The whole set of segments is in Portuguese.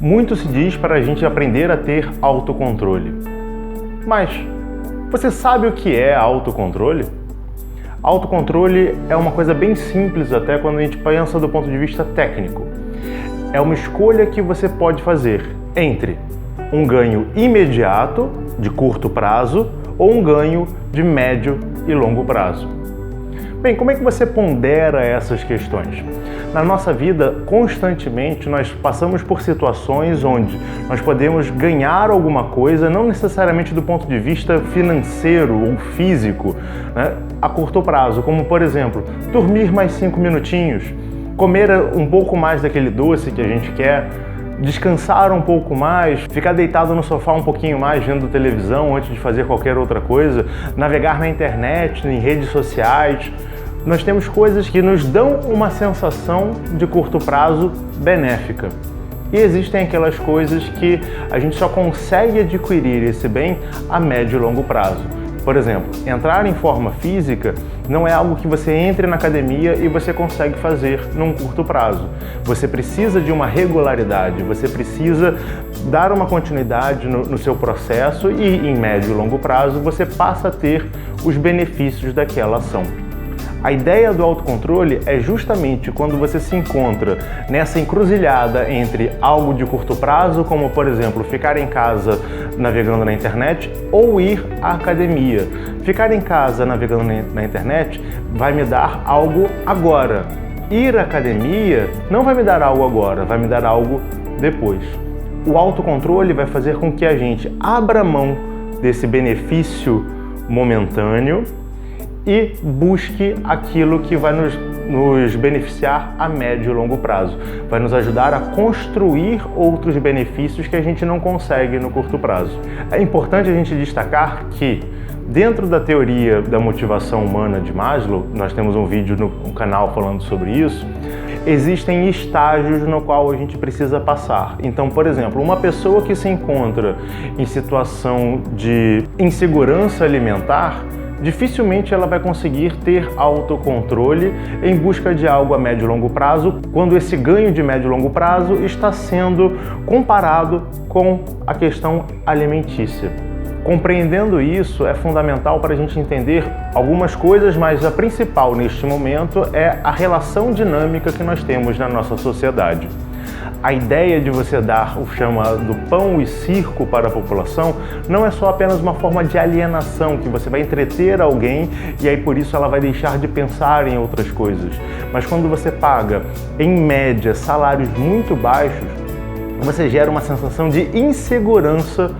Muito se diz para a gente aprender a ter autocontrole. Mas você sabe o que é autocontrole? Autocontrole é uma coisa bem simples até quando a gente pensa do ponto de vista técnico. É uma escolha que você pode fazer entre um ganho imediato, de curto prazo, ou um ganho de médio e longo prazo. Bem, como é que você pondera essas questões? Na nossa vida, constantemente, nós passamos por situações onde nós podemos ganhar alguma coisa, não necessariamente do ponto de vista financeiro ou físico, né, a curto prazo, como, por exemplo, dormir mais 5 minutinhos, comer um pouco mais daquele doce que a gente quer, descansar um pouco mais, ficar deitado no sofá um pouquinho mais vendo televisão antes de fazer qualquer outra coisa, navegar na internet, em redes sociais. Nós temos coisas que nos dão uma sensação de curto prazo benéfica. E existem aquelas coisas que a gente só consegue adquirir esse bem a médio e longo prazo. Por exemplo, entrar em forma física não é algo que você entre na academia e você consegue fazer num curto prazo. Você precisa de uma regularidade, você precisa dar uma continuidade no seu processo e, em médio e longo prazo, você passa a ter os benefícios daquela ação. A ideia do autocontrole é justamente quando você se encontra nessa encruzilhada entre algo de curto prazo, como por exemplo ficar em casa navegando na internet, ou ir à academia. Ficar em casa navegando na internet vai me dar algo agora. Ir à academia não vai me dar algo agora, vai me dar algo depois. O autocontrole vai fazer com que a gente abra mão desse benefício momentâneo e busque aquilo que vai nos beneficiar a médio e longo prazo. Vai nos ajudar a construir outros benefícios que a gente não consegue no curto prazo. É importante a gente destacar que, dentro da teoria da motivação humana de Maslow, nós temos um vídeo no canal falando sobre isso, existem estágios no qual a gente precisa passar. Então, por exemplo, uma pessoa que se encontra em situação de insegurança alimentar, dificilmente ela vai conseguir ter autocontrole em busca de algo a médio e longo prazo, quando esse ganho de médio e longo prazo está sendo comparado com a questão alimentícia. Compreendendo isso é fundamental para a gente entender algumas coisas, mas a principal neste momento é a relação dinâmica que nós temos na nossa sociedade. A ideia de você dar o chamado pão e circo para a população não é só apenas uma forma de alienação, que você vai entreter alguém e aí por isso ela vai deixar de pensar em outras coisas. Mas quando você paga, em média, salários muito baixos, você gera uma sensação de insegurança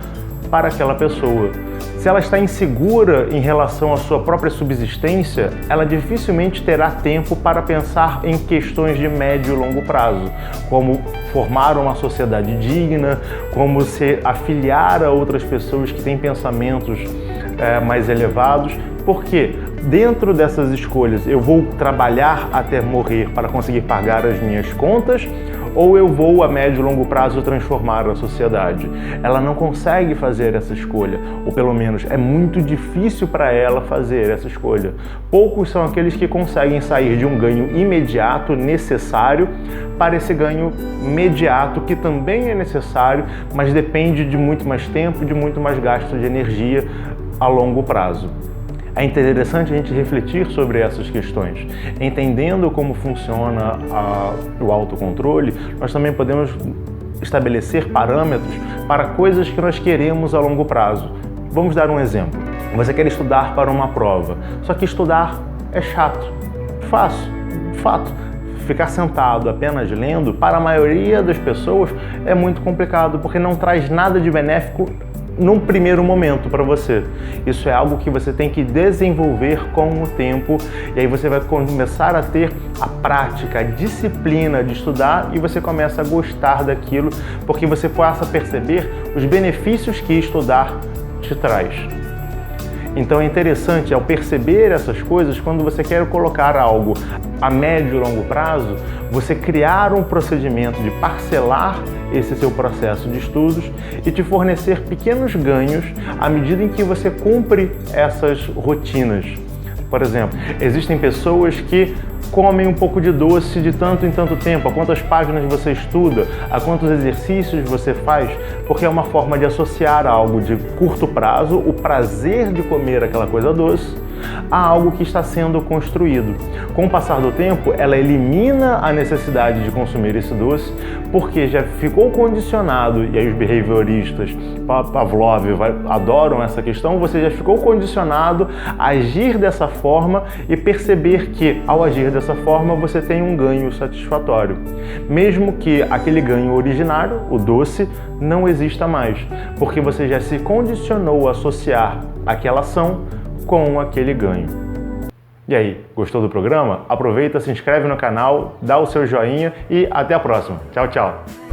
para aquela pessoa. Se ela está insegura em relação à sua própria subsistência, ela dificilmente terá tempo para pensar em questões de médio e longo prazo, como formar uma sociedade digna, como se afiliar a outras pessoas que têm pensamentos mais elevados, porque dentro dessas escolhas eu vou trabalhar até morrer para conseguir pagar as minhas contas, ou eu vou a médio e longo prazo transformar a sociedade. Ela não consegue fazer essa escolha, ou pelo menos é muito difícil para ela fazer essa escolha. Poucos são aqueles que conseguem sair de um ganho imediato necessário para esse ganho imediato que também é necessário, mas depende de muito mais tempo, de muito mais gasto de energia a longo prazo. É interessante a gente refletir sobre essas questões. Entendendo como funciona o autocontrole, nós também podemos estabelecer parâmetros para coisas que nós queremos a longo prazo. Vamos dar um exemplo. Você quer estudar para uma prova, só que estudar é chato. Fato. Ficar sentado apenas lendo, para a maioria das pessoas, é muito complicado, porque não traz nada de benéfico num primeiro momento para você. Isso é algo que você tem que desenvolver com o tempo, e aí você vai começar a ter a prática, a disciplina de estudar, e você começa a gostar daquilo, porque você passa a perceber os benefícios que estudar te traz. Então é interessante, ao perceber essas coisas, quando você quer colocar algo a médio e longo prazo, você criar um procedimento de parcelar esse seu processo de estudos e te fornecer pequenos ganhos à medida em que você cumpre essas rotinas. Por exemplo, existem pessoas que comem um pouco de doce de tanto em tanto tempo, a quantas páginas você estuda, a quantos exercícios você faz, porque é uma forma de associar algo de curto prazo, o prazer de comer aquela coisa doce, a algo que está sendo construído. Com o passar do tempo, ela elimina a necessidade de consumir esse doce, porque já ficou condicionado, e aí os behavioristas, Pavlov, adoram essa questão, você já ficou condicionado a agir dessa forma e perceber que, ao agir dessa forma, você tem um ganho satisfatório. Mesmo que aquele ganho originário, o doce, não exista mais, porque você já se condicionou a associar aquela ação com aquele ganho. E aí, gostou do programa? Aproveita, se inscreve no canal, dá o seu joinha e até a próxima. Tchau, tchau!